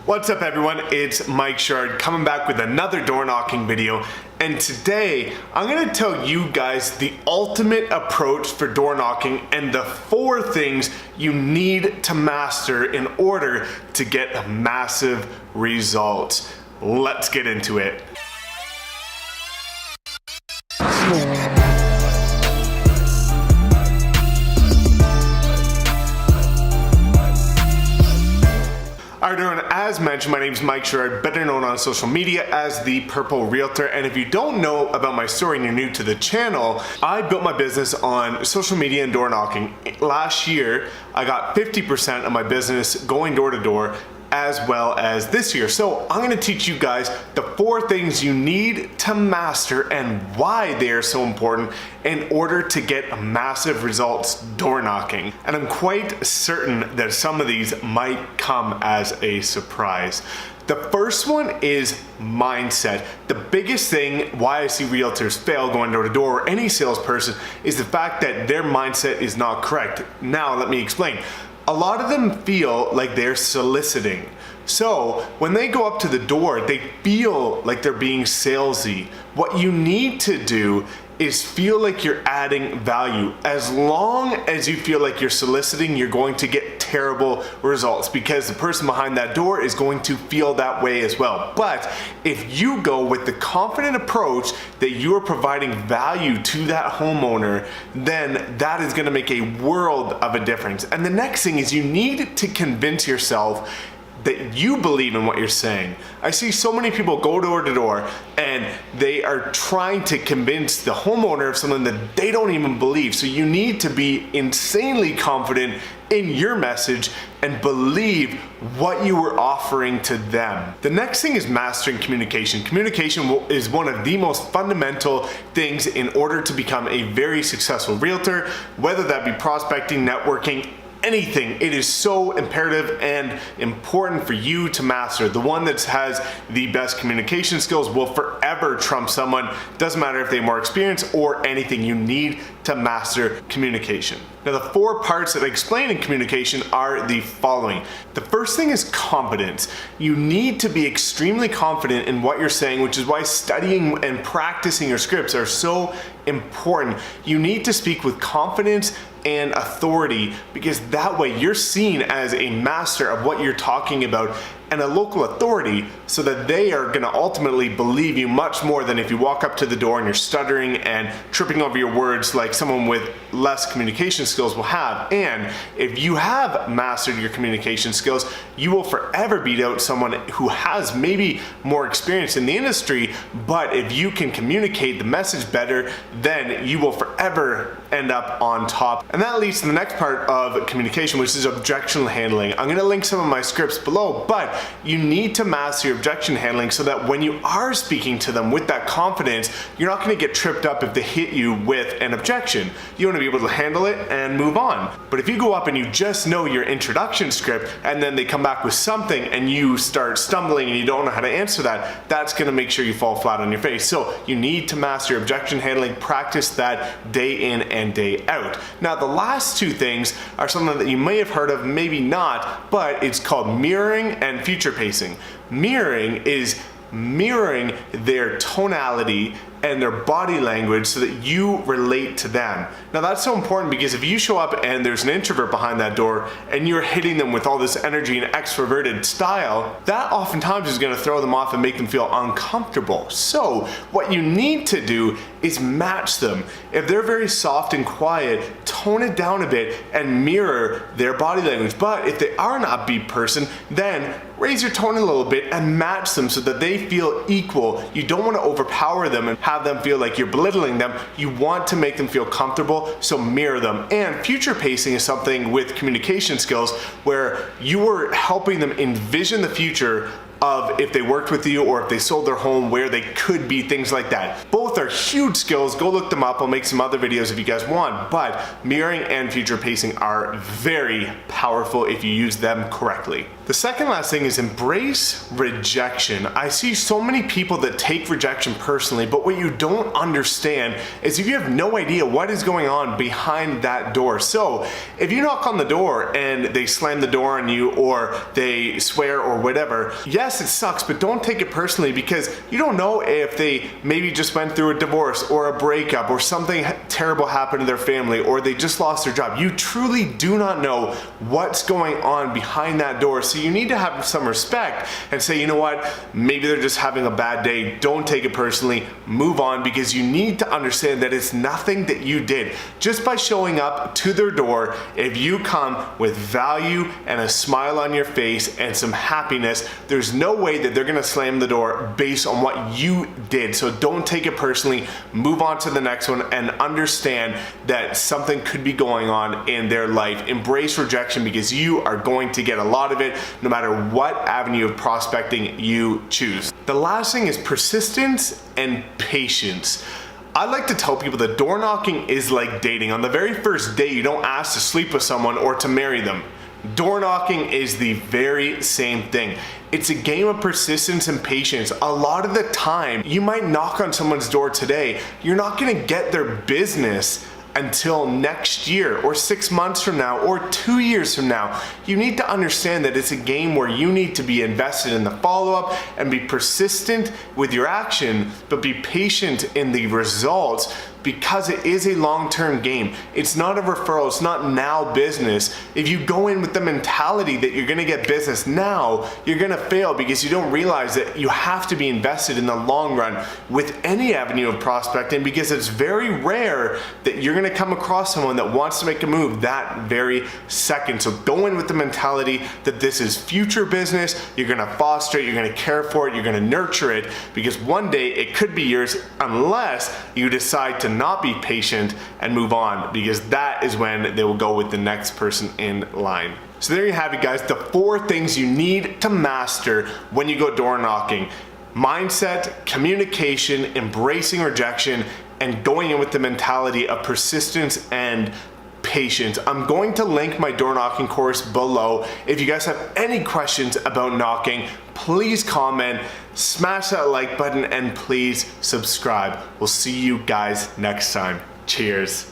What's up everyone, it's Mike Sherrard coming back with another door knocking video, and today I'm going to tell you guys the ultimate approach for door knocking and the 4 things you need to master in order to get massive results. Let's get into it. Alright everyone, as mentioned, my name is Mike Sherrard, better known on social media as the Purple Realtor. And if you don't know about my story and you're new to the channel, I built my business on social media and door knocking. Last year, I got 50% of my business going door to door, as well as this year. So I'm gonna teach you guys the 4 things you need to master and why they are so important in order to get massive results door knocking. And I'm quite certain that some of these might come as a surprise. The first one is mindset. The biggest thing why I see realtors fail going door to door, or any salesperson, is the fact that their mindset is not correct. Now let me explain. A lot of them feel like they're soliciting. So when they go up to the door, they feel like they're being salesy. What you need to do is feel like you're adding value. As long as you feel like you're soliciting, you're going to get terrible results because the person behind that door is going to feel that way as well. But if you go with the confident approach that you are providing value to that homeowner, then that is going to make a world of a difference. And the next thing is you need to convince yourself that you believe in what you're saying. I see so many people go door to door and they are trying to convince the homeowner of something that they don't even believe. So you need to be insanely confident in your message and believe what you are offering to them. The next thing is mastering communication. Communication is one of the most fundamental things in order to become a very successful realtor, whether that be prospecting, networking, anything. It is so imperative and important for you to master. The one that has the best communication skills will forever trump someone. Doesn't matter if they have more experience or anything. You need to master communication. Now the 4 parts that I explain in communication are the following. The first thing is confidence. You need to be extremely confident in what you're saying, which is why studying and practicing your scripts are so important. You need to speak with confidence and authority, because that way you're seen as a master of what you're talking about and a local authority, so that they are going to ultimately believe you much more than if you walk up to the door and you're stuttering and tripping over your words like someone with less communication skills will have. And if you have mastered your communication skills, you will forever beat out someone who has maybe more experience in the industry, but if you can communicate the message better, then you will forever end up on top. And that leads to the next part of communication, which is objection handling. I'm going to link some of my scripts below, but you need to master your objection handling so that when you are speaking to them with that confidence, you're not going to get tripped up if they hit you with an objection. You want to be able to handle it and move on. But if you go up and you just know your introduction script and then they come back with something and you start stumbling and you don't know how to answer that, that's going to make sure you fall flat on your face. So you need to master your objection handling, practice that day in and day out. Now the last 2 things are something that you may have heard of, maybe not, but it's called mirroring and future pacing. Mirroring is mirroring their tonality and their body language so that you relate to them. Now that's so important, because if you show up and there's an introvert behind that door and you're hitting them with all this energy and extroverted style, that oftentimes is going to throw them off and make them feel uncomfortable. So what you need to do is match them. If they're very soft and quiet, tone it down a bit and mirror their body language. But if they are an upbeat person, then raise your tone a little bit and match them so that they feel equal. You don't want to overpower them and have them feel like you're belittling them. You want to make them feel comfortable, so mirror them. And future pacing is something with communication skills where you are helping them envision the future of if they worked with you or if they sold their home, where they could be, things like that. Both Both are huge skills. Go look them up. I'll make some other videos if you guys want, but mirroring and future pacing are very powerful if you use them correctly. The second last thing is embrace rejection. I see so many people that take rejection personally, but what you don't understand is if you have no idea what is going on behind that door. So if you knock on the door and they slam the door on you or they swear or whatever, yes, it sucks, but don't take it personally because you don't know if they maybe just went through a divorce or a breakup or something terrible happened to their family or they just lost their job. You truly do not know what's going on behind that door. So you need to have some respect and say, you know what, maybe they're just having a bad day. Don't take it personally, move on, because you need to understand that it's nothing that you did. Just by showing up to their door, if you come with value and a smile on your face and some happiness, there's no way that they're gonna slam the door based on what you did. So don't take it personally, move on to the next one and understand that something could be going on in their life. Embrace rejection because you are going to get a lot of it no matter what avenue of prospecting you choose. The last thing is persistence and patience. I like to tell people that door knocking is like dating. On the very first day, you don't ask to sleep with someone or to marry them. Door knocking is the very same thing. It's a game of persistence and patience. A lot of the time, you might knock on someone's door today. You're not gonna get their business until next year or 6 months from now or 2 years from now. You need to understand that it's a game where you need to be invested in the follow-up and be persistent with your action, but be patient in the results because it is a long-term game. It's not a referral, it's not now business. If you go in with the mentality that you're gonna get business now, you're gonna fail because you don't realize that you have to be invested in the long run with any avenue of prospecting because it's very rare that you're gonna come across someone that wants to make a move that very second. So go in with the mentality that this is future business, you're gonna foster it, you're gonna care for it, you're gonna nurture it because one day it could be yours unless you decide to not be patient and move on, because that is when they will go with the next person in line. So there you have it, guys, the 4 things you need to master when you go door knocking: mindset, communication, embracing rejection, and going in with the mentality of persistence and patience. I'm going to link my door knocking course below. If you guys have any questions about knocking, please comment, smash that like button, and please subscribe. We'll see you guys next time. Cheers.